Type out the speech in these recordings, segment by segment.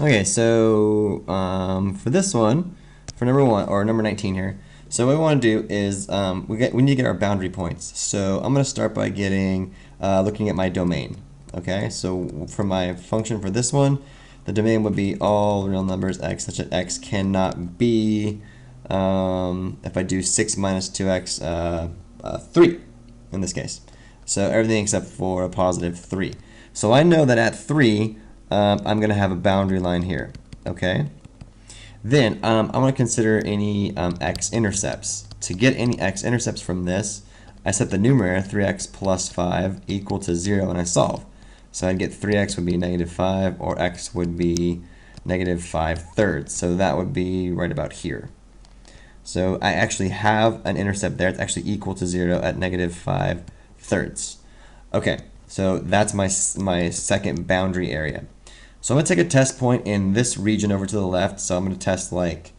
Okay, so for this one, for number 1 or number 19 here, so what we want to do is we need to get our boundary points. So I'm going to start by getting looking at my domain. Okay, so for my function for this one, the domain would be all real numbers x such that x cannot be, if I do 6 minus 2x, 3 in this case. So everything except for a positive 3. So I know that at 3, I'm going to have a boundary line here. Okay. Then I want to consider any x-intercepts. To get any x-intercepts from this, I set the numerator 3x plus 5 equal to 0 and I solve. So I'd get 3x would be negative 5 or x would be negative 5/3. So that would be right about here. So I actually have an intercept there. It's actually equal to 0 at negative 5/3. Okay, so that's my second boundary area. So I'm going to take a test point in this region over to the left. So I'm going to test like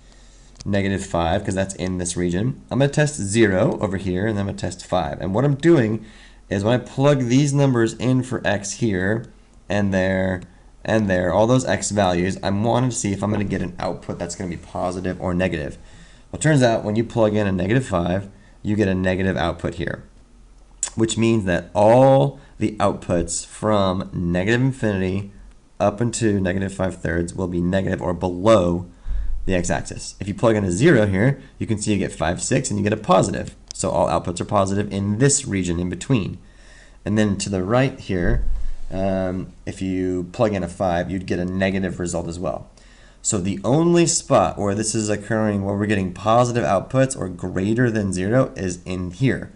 negative 5 because that's in this region. I'm going to test 0 over here and then I'm going to test 5. And what I'm doing is when I plug these numbers in for x here and there and there, all those x values, I'm wanting to see if I'm going to get an output that's going to be positive or negative. Well, it turns out when you plug in a negative 5, you get a negative output here, which means that all the outputs from negative infinity up into negative 5/3 will be negative or below the x-axis. If you plug in a 0 here, you can see you get 5, 6, and you get a positive. So all outputs are positive in this region in between. And then to the right here, if you plug in a 5, you'd get a negative result as well. So the only spot where this is occurring, where we're getting positive outputs or greater than 0, is in here.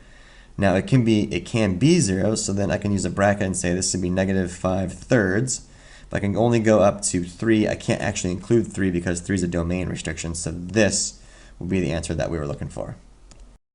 Now it can be 0, so then I can use a bracket and say this would be negative 5/3. But I can only go up to 3. I can't actually include 3 because 3 is a domain restriction. So this will be the answer that we were looking for.